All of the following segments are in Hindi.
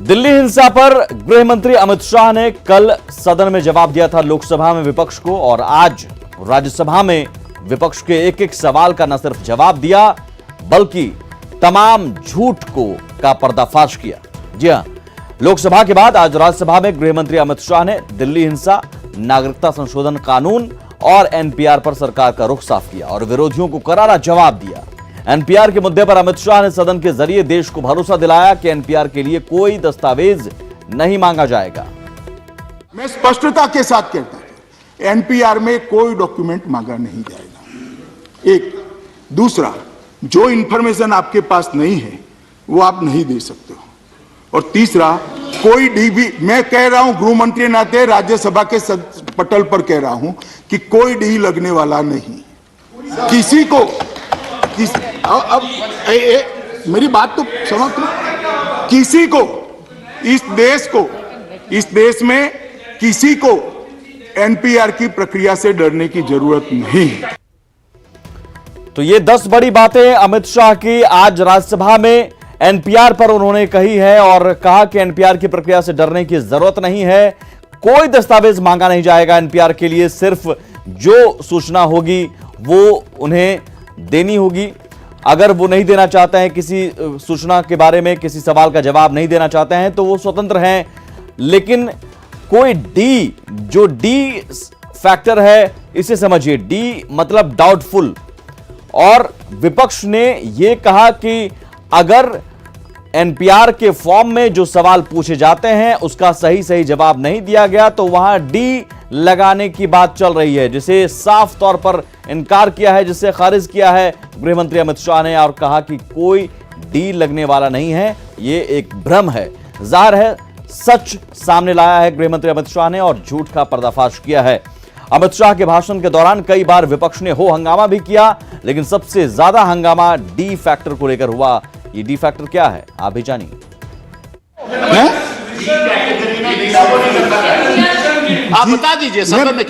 दिल्ली हिंसा पर गृह मंत्री अमित शाह ने कल सदन में जवाब दिया था लोकसभा में विपक्ष को, और आज राज्यसभा में विपक्ष के एक एक सवाल का न सिर्फ जवाब दिया बल्कि तमाम झूठ का पर्दाफाश किया। जी हां, लोकसभा के बाद आज राज्यसभा में गृह मंत्री अमित शाह ने दिल्ली हिंसा, नागरिकता संशोधन कानून और एनपीआर पर सरकार का रुख साफ किया और विरोधियों को करारा जवाब दिया। एनपीआर के मुद्दे पर अमित शाह ने सदन के जरिए देश को भरोसा दिलाया कि एनपीआर के लिए कोई दस्तावेज नहीं मांगा जाएगा। मैं स्पष्टता के साथ कहता हूं, एनपीआर में कोई डॉक्यूमेंट मांगा नहीं जाएगा। एक दूसरा, जो इंफॉर्मेशन आपके पास नहीं है वो आप नहीं दे सकते हो। और तीसरा, कोई डीबी, मैं कह रहा हूं गृह मंत्री नाते राज्यसभा के पटल पर कह रहा हूं कि कोई डी लगने वाला नहीं किसी को। अब मेरी बात तो समझ लो, किसी को, इस देश में किसी को एनपीआर की प्रक्रिया से डरने की जरूरत नहीं है। तो ये 10 बड़ी बातें अमित शाह की आज राज्यसभा में एनपीआर पर उन्होंने कही है और कहा कि एनपीआर की प्रक्रिया से डरने की जरूरत नहीं है, कोई दस्तावेज मांगा नहीं जाएगा एनपीआर के लिए, सिर्फ जो सूचना होगी वो उन्हें देनी होगी। अगर वो नहीं देना चाहते हैं, किसी सूचना के बारे में किसी सवाल का जवाब नहीं देना चाहते हैं तो वो स्वतंत्र हैं, लेकिन कोई जो डी फैक्टर है, इसे समझिए, डी मतलब डाउटफुल। और विपक्ष ने यह कहा कि अगर एनपीआर के फॉर्म में जो सवाल पूछे जाते हैं उसका सही जवाब नहीं दिया गया तो वहां डी लगाने की बात चल रही है, जिसे साफ तौर पर इनकार किया है, जिसे खारिज किया है गृह मंत्री अमित शाह ने और कहा कि कोई डी लगने वाला नहीं है, ये एक भ्रम है। जाहिर है सच सामने लाया है गृह मंत्री अमित शाह ने और झूठ का पर्दाफाश किया है। अमित शाह के भाषण के दौरान कई बार विपक्ष ने हो हंगामा भी किया, लेकिन सबसे ज्यादा हंगामा डी फैक्टर को लेकर हुआ। ये डी फैक्टर क्या है आप भी जानिए। आप बता दीजिए।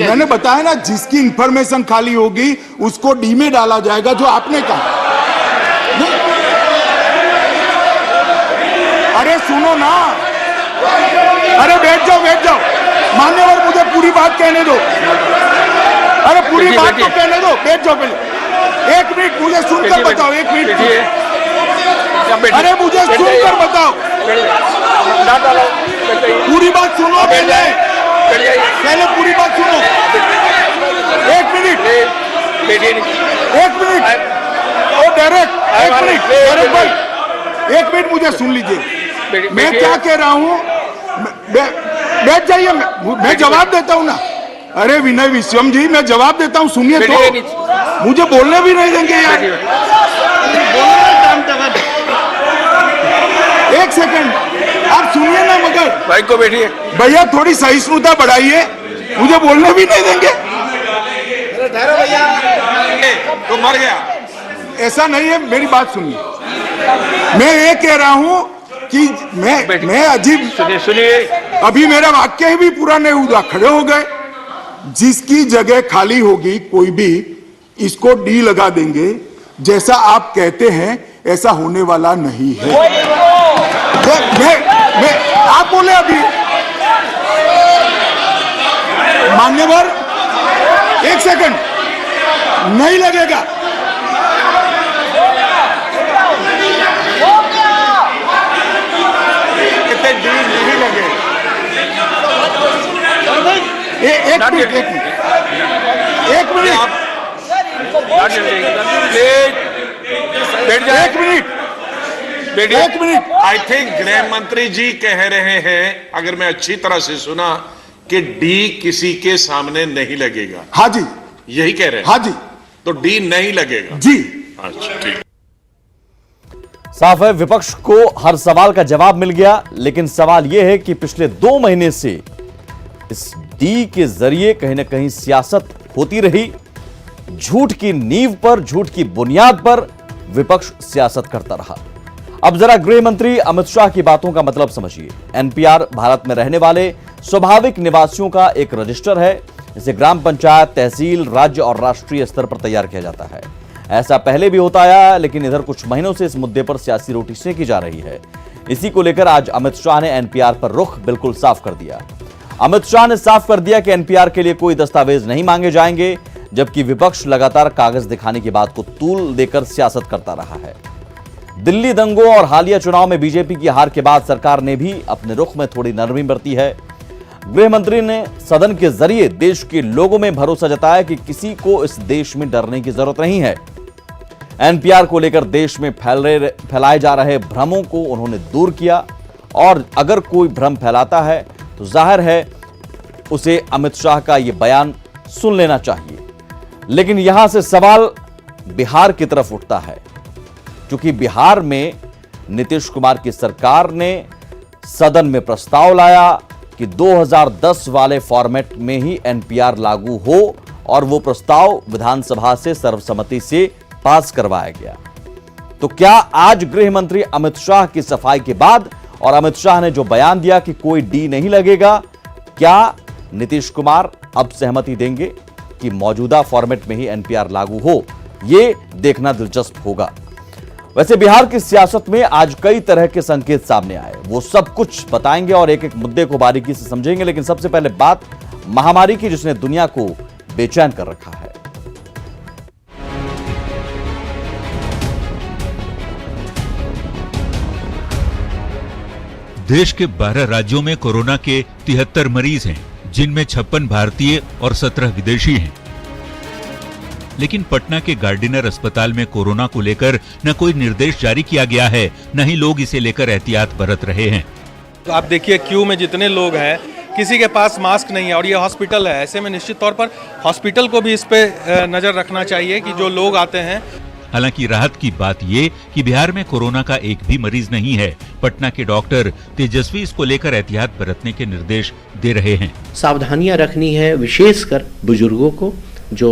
मैंने बताया ना, जिसकी इंफॉर्मेशन खाली होगी उसको डी में डाला जाएगा, जो आपने कहा। अरे सुनो ना, अरे बैठ जाओ मान्यवर, मुझे पूरी बात कहने दो। अरे पूरी बात तो कहने दो, बैठ जाओ पहले। 1 मिनट मुझे सुनकर बताओ, 1 मिनट। अरे मुझे सुनकर बताओ, पूरी बात सुनो पहले पूरी बात सुनो। 1 मिनट, 1 मिनट, ओ डायरेक्ट 1 मिनट, डायरेक्ट भाई 1 मिनट मुझे सुन लीजिए। मैं क्या कह रहा हूँ, बैठ जाइए, मैं जवाब देता हूँ ना। अरे विनय विश्वम जी, मैं जवाब देता हूँ, सुनिए तो। मुझे बोलने भी नहीं देंगे यार। 1 सेकंड आप सुनिए ना, मगर भाई को बैठिए भैया, थोड़ी सहिष्णुता बढ़ाइए, मुझे बोलने भी नहीं देंगे। तो मर गया, ऐसा नहीं है, मेरी बात सुनिए। मैं ये कह रहा हूं कि मैं अजीब, सुनिए, अभी मेरा वाक्य भी पूरा नहीं हुआ, खड़े हो गए। जिसकी जगह खाली होगी कोई भी, इसको डी लगा देंगे। जैसा आप कहते हैं ऐसा होने वाला नहीं है। मैं आप बोले अभी, मान्यवर 1 सेकंड, नहीं लगेगा। नहीं लगे। एक मिनट। आई थिंक गृह मंत्री जी कह रहे हैं, अगर मैं अच्छी तरह से सुना, कि डी किसी के सामने नहीं लगेगा। हाँ जी, यही कह रहे हैं। हाँ जी, तो डी नहीं लगेगा जी। अच्छा ठीक। साफ है, विपक्ष को हर सवाल का जवाब मिल गया, लेकिन सवाल यह है कि पिछले 2 महीने से इस डी के जरिए कहीं ना कहीं सियासत होती रही। झूठ की नींव पर, झूठ की बुनियाद पर विपक्ष सियासत करता रहा। अब जरा गृह मंत्री अमित शाह की बातों का मतलब समझिए। एनपीआर भारत में रहने वाले स्वाभाविक निवासियों का एक रजिस्टर है, जिसे ग्राम पंचायत, तहसील, राज्य और राष्ट्रीय स्तर पर तैयार किया जाता है। ऐसा पहले भी होता आया, लेकिन इधर कुछ महीनों से इस मुद्दे पर सियासी रोटी सेंकी जा रही है। इसी को लेकर आज अमित शाह ने एनपीआर पर रुख बिल्कुल साफ कर दिया। अमित शाह ने साफ कर दिया कि एनपीआर के लिए कोई दस्तावेज नहीं मांगे जाएंगे, जबकि विपक्ष लगातार कागज दिखाने की बात को तूल देकर सियासत करता रहा है। दिल्ली दंगों और हालिया चुनाव में बीजेपी की हार के बाद सरकार ने भी अपने रुख में थोड़ी नरमी बरती है। गृह मंत्री ने सदन के जरिए देश के लोगों में भरोसा जताया कि किसी को इस देश में डरने की जरूरत नहीं है। एनपीआर को लेकर देश में फैलाए जा रहे भ्रमों को उन्होंने दूर किया और अगर कोई भ्रम फैलाता है तो जाहिर है उसे अमित शाह का यह बयान सुन लेना चाहिए। लेकिन यहां से सवाल बिहार की तरफ उठता है, क्योंकि बिहार में नीतीश कुमार की सरकार ने सदन में प्रस्ताव लाया कि 2010 वाले फॉर्मेट में ही एनपीआर लागू हो और वो प्रस्ताव विधानसभा से सर्वसम्मति से पास करवाया गया। तो क्या आज गृह मंत्री अमित शाह की सफाई के बाद और अमित शाह ने जो बयान दिया कि कोई डी नहीं लगेगा, क्या नीतीश कुमार अब सहमति देंगे कि मौजूदा फॉर्मेट में ही एनपीआर लागू हो? यह देखना दिलचस्प होगा। वैसे बिहार की सियासत में आज कई तरह के संकेत सामने आए, वो सब कुछ बताएंगे और एक एक मुद्दे को बारीकी से समझेंगे। लेकिन सबसे पहले बात महामारी की, जिसने दुनिया को बेचैन कर रखा है। देश के 12 राज्यों में कोरोना के 73 मरीज हैं, जिनमें 56 भारतीय और 17 विदेशी हैं। लेकिन पटना के गार्डिनर अस्पताल में कोरोना को लेकर न कोई निर्देश जारी किया गया है, न ही लोग इसे लेकर एहतियात बरत रहे हैं। तो आप देखिए क्यू में जितने लोग हैं, किसी के पास मास्क नहीं है और ये हॉस्पिटल है। ऐसे में निश्चित तौर पर हॉस्पिटल को भी इस पे नजर रखना चाहिए कि जो लोग आते हैं। हालांकि राहत की बात ये कि बिहार में कोरोना का एक भी मरीज नहीं है। पटना के डॉक्टर तेजस्वी इसको लेकर एहतियात बरतने के निर्देश दे रहे हैं। सावधानियां रखनी है, विशेषकर बुजुर्गों को जो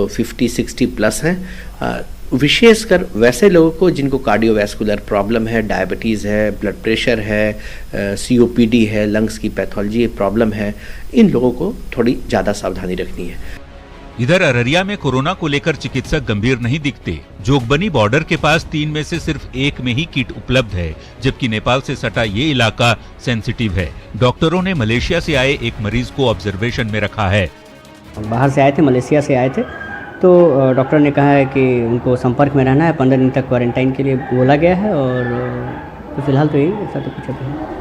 50-60 प्लस हैं, विशेषकर वैसे लोगों को जिनको कार्डियोवैस्कुलर प्रॉब्लम है, डायबिटीज़ है, ब्लड प्रेशर है, COPD है, लंग्स की पैथोलॉजी प्रॉब्लम है, इन लोगों को थोड़ी ज़्यादा सावधानी रखनी है। इधर अररिया में कोरोना को लेकर चिकित्सक गंभीर नहीं दिखते। जोगबनी बॉर्डर के पास 3 में से सिर्फ 1 में ही किट उपलब्ध है, जबकि नेपाल से सटा ये इलाका सेंसिटिव है। डॉक्टरों ने मलेशिया से आए एक मरीज को ऑब्जर्वेशन में रखा है। बाहर से आए थे, मलेशिया से आए थे, तो डॉक्टर ने कहा है कि उनको संपर्क में रहना है, 15 दिन तक क्वारंटाइन के लिए बोला गया है। और तो फिलहाल तो यही ऐसा तो कुछ अभी है।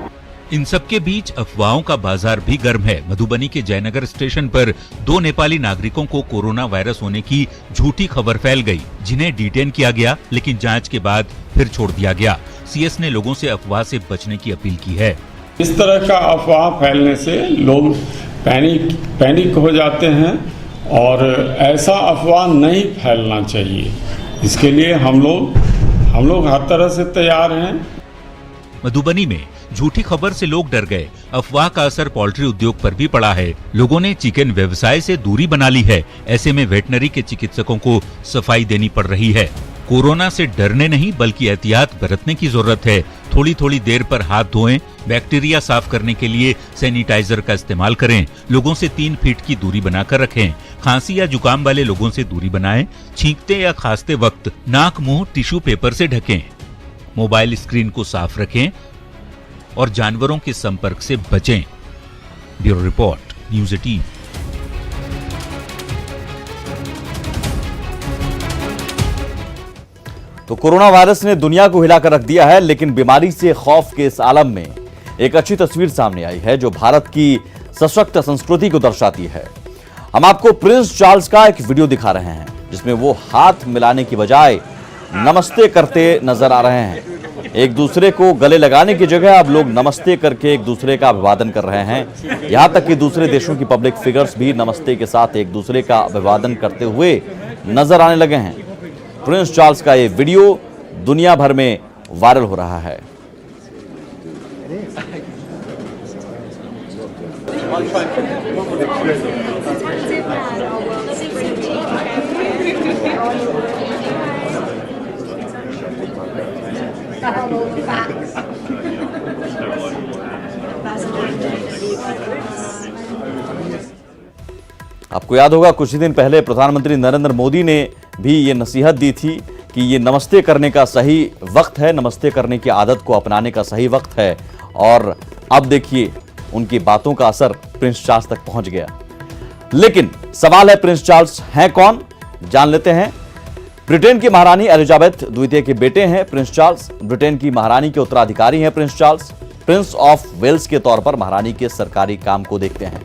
इन सबके बीच अफवाहों का बाजार भी गर्म है। मधुबनी के जयनगर स्टेशन पर 2 नेपाली नागरिकों को कोरोना वायरस होने की झूठी खबर फैल गई, जिन्हें डिटेन किया गया, लेकिन जांच के बाद फिर छोड़ दिया गया। CS ने लोगों से अफवाह से बचने की अपील की है। इस तरह का अफवाह फैलने से लोग पैनिक हो जाते हैं और ऐसा अफवाह नहीं फैलना चाहिए। इसके लिए हम लोग हर तरह से तैयार हैं। मधुबनी में झूठी खबर से लोग डर गए। अफवाह का असर पोल्ट्री उद्योग पर भी पड़ा है। लोगों ने चिकन व्यवसाय से दूरी बना ली है। ऐसे में वेटनरी के चिकित्सकों को सफाई देनी पड़ रही है। कोरोना से डरने नहीं बल्कि एहतियात बरतने की जरूरत है। थोड़ी थोड़ी देर पर हाथ धोएं। बैक्टीरिया साफ करने के लिए सैनिटाइजर का इस्तेमाल करें। लोगों से 3 फीट की दूरी बनाकर रखें। खांसी या जुकाम वाले लोगों से दूरी बनाएं। छींकते या खांसते वक्त नाक मुंह टिश्यू पेपर से ढकें। मोबाइल स्क्रीन को साफ रखें और जानवरों के संपर्क से बचें। Bureau report, news 18। तो कोरोना वायरस ने दुनिया को हिलाकर रख दिया है, लेकिन बीमारी से खौफ के इस आलम में एक अच्छी तस्वीर सामने आई है जो भारत की सशक्त संस्कृति को दर्शाती है। हम आपको प्रिंस चार्ल्स का एक वीडियो दिखा रहे हैं, जिसमें वो हाथ मिलाने की बजाय नमस्ते करते नजर आ रहे हैं। एक दूसरे को गले लगाने की जगह अब लोग नमस्ते करके एक दूसरे का अभिवादन कर रहे हैं। यहां तक कि दूसरे देशों की पब्लिक फिगर्स भी नमस्ते के साथ एक दूसरे का अभिवादन करते हुए नजर आने लगे हैं। प्रिंस चार्ल्स का ये वीडियो दुनिया भर में वायरल हो रहा है। आपको याद होगा कुछ ही दिन पहले प्रधानमंत्री नरेंद्र मोदी ने भी ये नसीहत दी थी कि ये नमस्ते करने का सही वक्त है, नमस्ते करने की आदत को अपनाने का सही वक्त है। और अब देखिए उनकी बातों का असर प्रिंस चार्ल्स तक पहुंच गया। लेकिन सवाल है, प्रिंस चार्ल्स हैं कौन, जान लेते हैं। ब्रिटेन की महारानी एलिजाबेथ द्वितीय के बेटे हैं प्रिंस चार्ल्स। ब्रिटेन की महारानी के उत्तराधिकारी हैं Prince Charles. Prince of Wales के तौर पर महारानी के सरकारी काम को देखते हैं।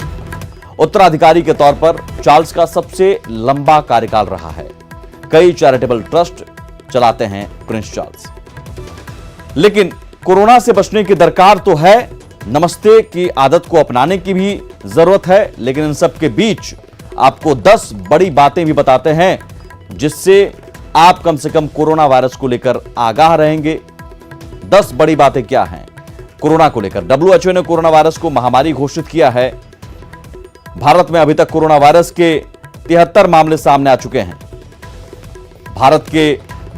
उत्तराधिकारी के तौर पर चार्ल्स का सबसे लंबा कार्यकाल रहा है। कई चैरिटेबल ट्रस्ट चलाते हैं प्रिंस चार्ल्स। लेकिन कोरोना से बचने की दरकार तो है, नमस्ते की आदत को अपनाने की भी जरूरत है, लेकिन इन सब के बीच आपको 10 बड़ी बातें भी बताते हैं जिससे आप कम से कम कोरोना वायरस को लेकर आगाह रहेंगे। 10 बड़ी बातें क्या हैं कोरोना को लेकर। WHO ने कोरोना वायरस को महामारी घोषित किया है। भारत में अभी तक कोरोना वायरस के 73 मामले सामने आ चुके हैं। भारत के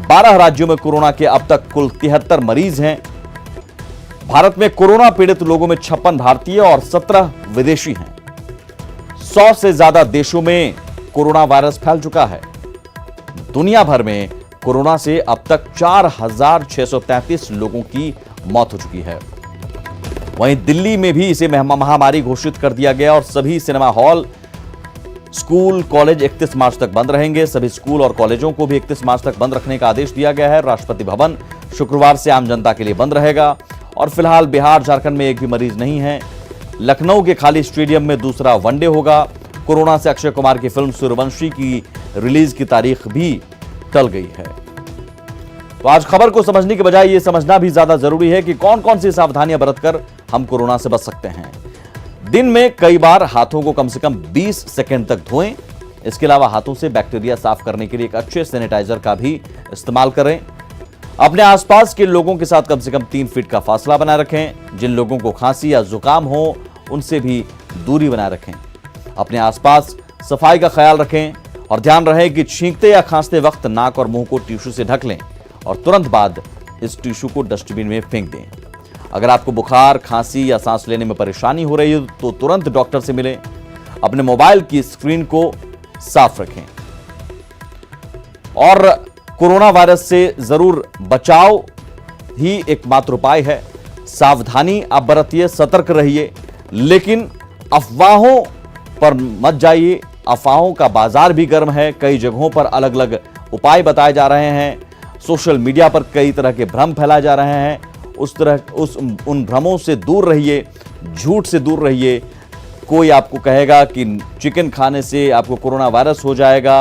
12 राज्यों में कोरोना के अब तक कुल 73 मरीज हैं। भारत में कोरोना पीड़ित लोगों में 56 भारतीय और 17 विदेशी हैं। 100 से ज्यादा देशों में कोरोना वायरस फैल चुका है। दुनिया भर में कोरोना से अब तक 4633 लोगों की मौत हो चुकी है। वहीं दिल्ली में भी इसे महामारी घोषित कर दिया गया और सभी सिनेमा हॉल, स्कूल, कॉलेज 31 मार्च तक बंद रहेंगे। सभी स्कूल और कॉलेजों को भी 31 मार्च तक बंद रखने का आदेश दिया गया है। राष्ट्रपति भवन शुक्रवार से आम जनता के लिए बंद रहेगा। और फिलहाल बिहार, झारखंड में एक भी मरीज नहीं है। लखनऊ के खाली स्टेडियम में दूसरा वनडे होगा। कोरोना से अक्षय कुमार की फिल्म सूर्यवंशी की रिलीज की तारीख भी टल गई है। तो आज खबर को समझने के बजाय यह समझना भी ज्यादा जरूरी है कि कौन कौन सी सावधानियां बरतकर हम कोरोना से बच सकते हैं। दिन में कई बार हाथों को कम से कम 20 सेकंड तक धोएं। इसके अलावा हाथों से बैक्टीरिया साफ करने के लिए एक अच्छे सैनिटाइजर का भी इस्तेमाल करें। अपने आसपास के लोगों के साथ कम से कम 3 फीट का फासला बनाए रखें। जिन लोगों को खांसी या जुकाम हो उनसे भी दूरी बनाए रखें। अपने आसपास सफाई का ख्याल रखें और ध्यान रहे कि छींकते या खांसते वक्त नाक और मुंह को टिश्यू से ढक लें और तुरंत बाद इस टिश्यू को डस्टबिन में फेंक दें। अगर आपको बुखार, खांसी या सांस लेने में परेशानी हो रही है तो तुरंत डॉक्टर से मिलें। अपने मोबाइल की स्क्रीन को साफ रखें और कोरोना वायरस से जरूर बचाव ही एकमात्र उपाय है। सावधानी आप बरतिए, सतर्क रहिए, लेकिन अफवाहों पर मत जाइए। अफवाहों का बाजार भी गर्म है। कई जगहों पर अलग अलग उपाय बताए जा रहे हैं। सोशल मीडिया पर कई तरह के भ्रम फैलाए जा रहे हैं। उन भ्रमों से दूर रहिए, झूठ से दूर रहिए। कोई आपको कहेगा कि चिकन खाने से आपको कोरोना वायरस हो जाएगा,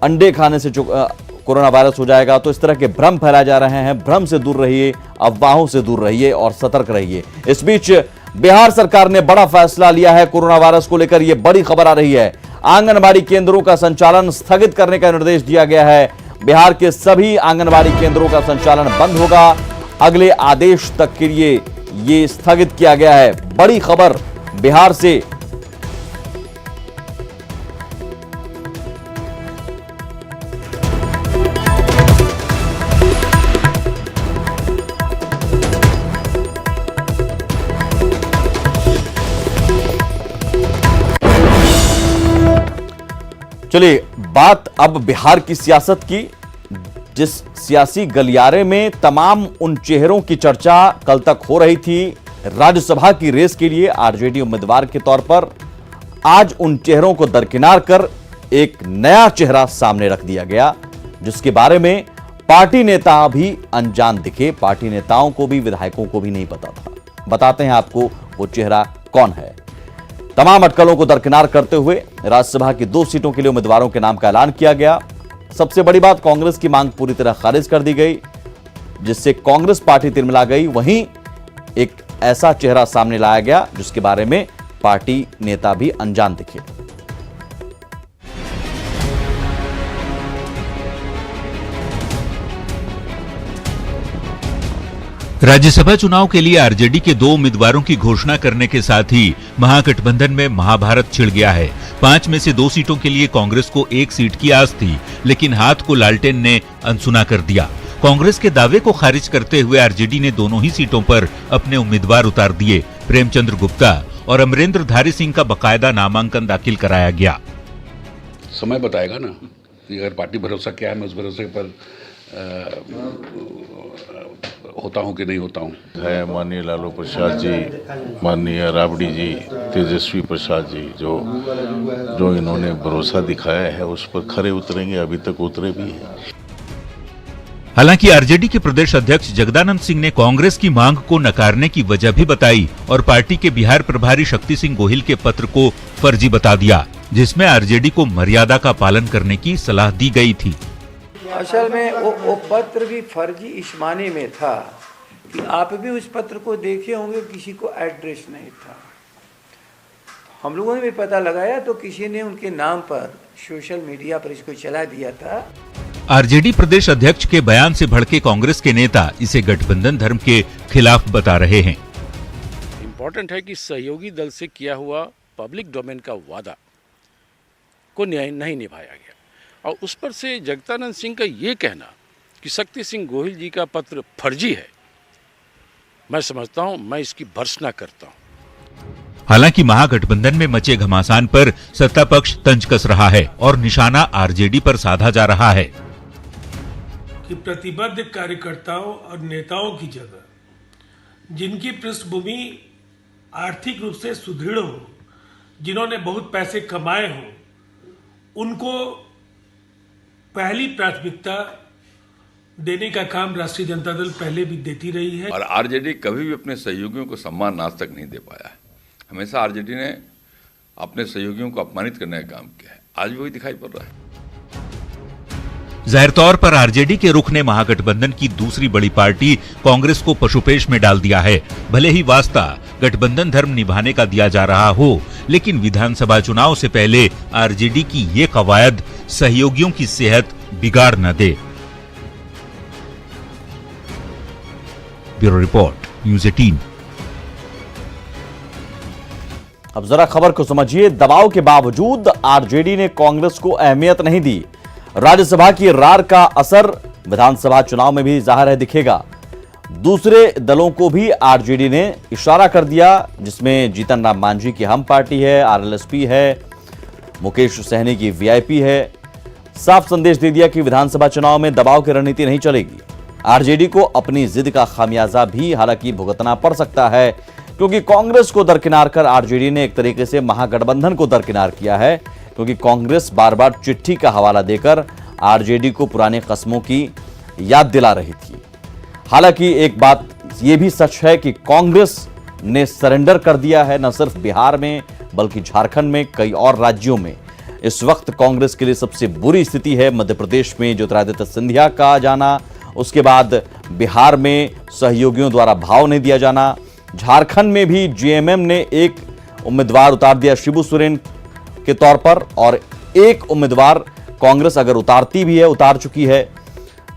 अंडे खाने से कोरोना वायरस हो जाएगा, तो इस तरह के भ्रम फैलाए जा रहे हैं। भ्रम से दूर रहिए, अफवाहों से दूर रहिए और सतर्क रहिए। इस बीच बिहार सरकार ने बड़ा फैसला लिया है कोरोना वायरस को लेकर। यह बड़ी खबर आ रही है। आंगनबाड़ी केंद्रों का संचालन स्थगित करने का निर्देश दिया गया है। बिहार के सभी आंगनबाड़ी केंद्रों का संचालन बंद होगा। अगले आदेश तक के लिए यह स्थगित किया गया है। बड़ी खबर बिहार से। चलिए बात अब बिहार की सियासत की, जिस सियासी गलियारे में तमाम उन चेहरों की चर्चा कल तक हो रही थी राज्यसभा की रेस के लिए आरजेडी उम्मीदवार के तौर पर। आज उन चेहरों को दरकिनार कर एक नया चेहरा सामने रख दिया गया, जिसके बारे में पार्टी नेता भी अनजान दिखे। पार्टी नेताओं को भी, विधायकों को भी नहीं पता था। बताते हैं आपको वो चेहरा कौन है। तमाम अटकलों को दरकिनार करते हुए राज्यसभा की 2 सीटों के लिए उम्मीदवारों के नाम का ऐलान किया गया। सबसे बड़ी बात, कांग्रेस की मांग पूरी तरह खारिज कर दी गई, जिससे कांग्रेस पार्टी तिरमिला गई। वहीं एक ऐसा चेहरा सामने लाया गया जिसके बारे में पार्टी नेता भी अनजान दिखे। राज्यसभा चुनाव के लिए आरजेडी के 2 उम्मीदवारों की घोषणा करने के साथ ही महागठबंधन में महाभारत छिड़ गया है। 5 में से 2 सीटों के लिए कांग्रेस को 1 सीट की आस थी, लेकिन हाथ को लालटेन ने अनसुना कर दिया। कांग्रेस के दावे को खारिज करते हुए आरजेडी ने दोनों ही सीटों पर अपने उम्मीदवार उतार दिए। प्रेमचंद्र गुप्ता और अमरेंद्र धारी सिंह का बकायदा नामांकन दाखिल कराया गया। समय बताएगा ना कि अगर पार्टी भरोसा क्या है, मैं उस भरोसे पर होता हूँ कि नहीं होता हूँ। है माननीय लालू प्रसाद जी, माननीय राबड़ी जी, तेजस्वी प्रसाद जी, जो इन्होंने भरोसा दिखाया है उस पर खरे उतरेंगे, अभी तक उतरे भी हैं। हालांकि आरजेडी के प्रदेश अध्यक्ष जगदानंद सिंह ने कांग्रेस की मांग को नकारने की वजह भी बताई और पार्टी के बिहार प्रभारी शक्ति सिंह गोहिल के पत्र को फर्जी बता दिया, जिसमें आरजेडी को मर्यादा का पालन करने की सलाह दी गई थी। असल में वो पत्र भी फर्जी इस माने में था कि आप भी उस पत्र को देखे होंगे, किसी को एड्रेस नहीं था। हम लोगों ने भी पता लगाया तो किसी ने उनके नाम पर सोशल मीडिया पर इसको चला दिया था। आरजेडी प्रदेश अध्यक्ष के बयान से भड़के कांग्रेस के नेता इसे गठबंधन धर्म के खिलाफ बता रहे हैं। इम्पोर्टेंट है कि सहयोगी दल से किया हुआ पब्लिक डोमेन का वादा को नहीं निभाया गया और उस पर से जगदानंद सिंह का ये कहना कि शक्ति सिंह गोहिल जी का पत्र फर्जी है, मैं समझता हूं, मैं इसकी भर्त्सना करता हूं। हालांकि महागठबंधन में मचे घमासान पर सत्ता पक्ष तंज कस रहा है और निशाना आरजेडी पर साधा जा रहा है कि प्रतिबद्ध कार्यकर्ताओं और नेताओं की जगह जिनकी पृष्ठभूमि आर्थिक रूप से सुदृढ़ हो, जिन्होंने बहुत पैसे कमाए हों, उनको पहली प्राथमिकता देने का काम राष्ट्रीय जनता दल पहले भी देती रही है। और आरजेडी कभी भी अपने सहयोगियों को सम्मान आज तक नहीं दे पाया है। हमेशा आरजेडी ने अपने सहयोगियों को अपमानित करने का काम किया है, आज भी वही दिखाई पड़ रहा है। जाहिर तौर पर आरजेडी के रुख ने महागठबंधन की दूसरी बड़ी पार्टी कांग्रेस को पशुपेश में डाल दिया है। भले ही वास्ता गठबंधन धर्म निभाने का दिया जा रहा हो, लेकिन विधानसभा चुनाव से पहले आरजेडी की ये कवायद सहयोगियों की सेहत बिगाड़ न दे। Bureau report, news 18। अब जरा खबर को समझिए। दबाव के बावजूद आरजेडी ने कांग्रेस को अहमियत नहीं दी। राज्यसभा की रार का असर विधानसभा चुनाव में भी जाहिर है दिखेगा। दूसरे दलों को भी आरजेडी ने इशारा कर दिया, जिसमें जीतन राम मांझी की हम पार्टी है, आरएलएसपी है, मुकेश सहनी की वीआईपी है। साफ संदेश दे दिया कि विधानसभा चुनाव में दबाव की रणनीति नहीं चलेगी। आरजेडी को अपनी जिद का खामियाजा भी हालांकि भुगतना पड़ सकता है, क्योंकि कांग्रेस को दरकिनार कर आरजेडी ने एक तरीके से महागठबंधन को दरकिनार किया है, क्योंकि कांग्रेस बार बार चिट्ठी का हवाला देकर आरजेडी को पुराने कस्मों की याद दिला रही थी। हालांकि एक बात यह भी सच है कि कांग्रेस ने सरेंडर कर दिया है, न सिर्फ बिहार में बल्कि झारखंड में, कई और राज्यों में। इस वक्त कांग्रेस के लिए सबसे बुरी स्थिति है मध्य प्रदेश में ज्योतिरादित्य सिंधिया का आ जाना, उसके बाद बिहार में सहयोगियों द्वारा भाव नहीं दिया जाना, झारखंड में भी जेएमएम ने एक उम्मीदवार उतार दिया शिबू सोरेन के तौर पर, और एक उम्मीदवार कांग्रेस अगर उतारती भी है, उतार चुकी है,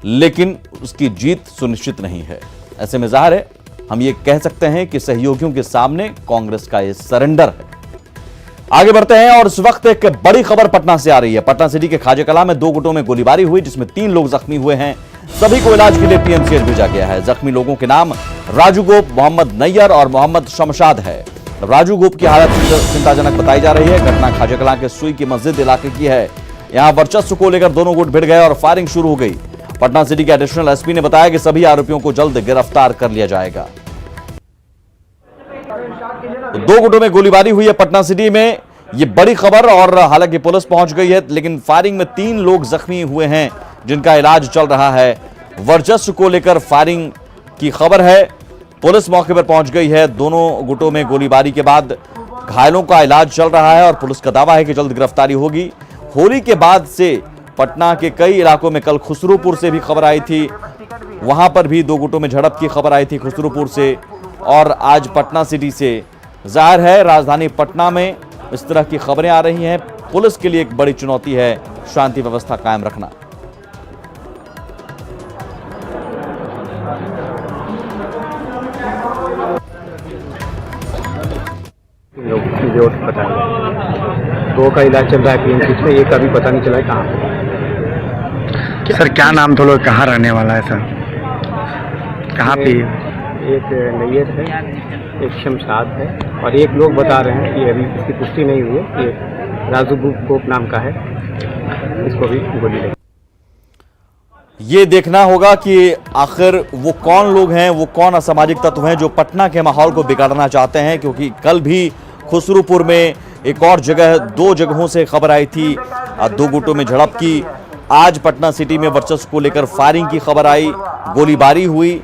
लेकिन उसकी जीत सुनिश्चित नहीं है। ऐसे में जाहिर है हम ये कह सकते हैं कि सहयोगियों के सामने कांग्रेस का ये सरेंडर है। आगे बढ़ते हैं और इस वक्त एक बड़ी खबर पटना से आ रही है। पटना सिटी के खाजे कला में 2 गुटों में गोलीबारी हुई, जिसमें 3 लोग जख्मी हुए हैं। सभी को इलाज के लिए पीएमसीएच भेजा गया है। जख्मी लोगों के नाम राजू गोप, मोहम्मद नैयर और मोहम्मद शमशाद है। राजू गोप की हालत चिंताजनक बताई जा रही है। घटना खाजे कला के सुई की मस्जिद इलाके की है। यहां वर्चस्व को लेकर दोनों गुट भिड़ गए और फायरिंग शुरू हो गई। पटना सिटी के एडिशनल एसपी ने बताया कि सभी आरोपियों को जल्द गिरफ्तार कर लिया जाएगा। 2 गुटों में गोलीबारी हुई है पटना सिटी में, ये बड़ी खबर। और हालांकि पुलिस पहुंच गई है, लेकिन फायरिंग में 3 लोग जख्मी हुए हैं, जिनका इलाज चल रहा है। वर्चस्व को लेकर फायरिंग की खबर है। पुलिस मौके पर पहुंच गई है। दोनों गुटों में गोलीबारी के बाद घायलों का इलाज चल रहा है और पुलिस का दावा है कि जल्द गिरफ्तारी होगी। होली के बाद से पटना के कई इलाकों में, कल खुसरूपुर से भी खबर आई थी, वहां पर भी 2 गुटों में झड़प की खबर आई थी खुसरूपुर से, और आज पटना सिटी से। जाहिर है राजधानी पटना में इस तरह की खबरें आ रही हैं। पुलिस के लिए एक बड़ी चुनौती है शांति व्यवस्था कायम रखना। लोग पता नहीं, 2 का इलाज चल रहा है पीएमसीएच में, 1 का भी पता नहीं चला है कहाँ पे। सर क्या नाम था, लोग कहाँ रहने वाला है सर, कहाँ पे? एक नैयर है, एक शमशाद है, और एक लोग बता रहे हैं कि अभी इसकी पुष्टि नहीं हुई है, ये राजू गोप नाम का है, इसको भी गोली लगी। ये देखना होगा कि आखिर वो कौन लोग हैं, वो कौन असामाजिक तत्व हैं जो पटना के माहौल को बिगाड़ना चाहते हैं। क्योंकि कल भी खुसरूपुर में एक और जगह, 2 जगहों से खबर आई थी 2 गुटों में झड़प की। आज पटना सिटी में वर्चस्व को लेकर फायरिंग की खबर आई, गोलीबारी हुई।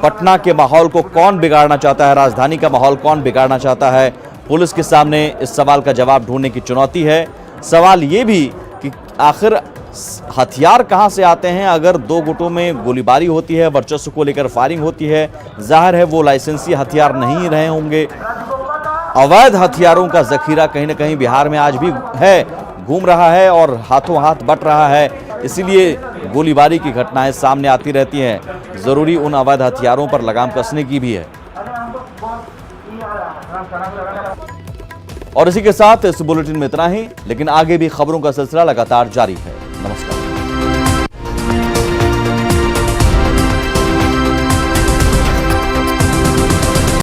पटना के माहौल को कौन बिगाड़ना चाहता है, राजधानी का माहौल कौन बिगाड़ना चाहता है, पुलिस के सामने इस सवाल का जवाब ढूंढने की चुनौती है। सवाल ये भी कि आखिर हथियार कहां से आते हैं। अगर 2 गुटों में गोलीबारी होती है, वर्चस्व को लेकर फायरिंग होती है, जाहिर है वो लाइसेंसी हथियार नहीं रहे होंगे। अवैध हथियारों का जखीरा कहीं ना कहीं बिहार में आज भी है, घूम रहा है और हाथों हाथ बट रहा है। इसीलिए गोलीबारी की घटनाएं सामने आती रहती हैं। जरूरी उन अवैध हथियारों पर लगाम कसने की भी है। और इसी के साथ इस बुलेटिन में इतना ही, लेकिन आगे भी खबरों का सिलसिला लगातार जारी है। नमस्कार।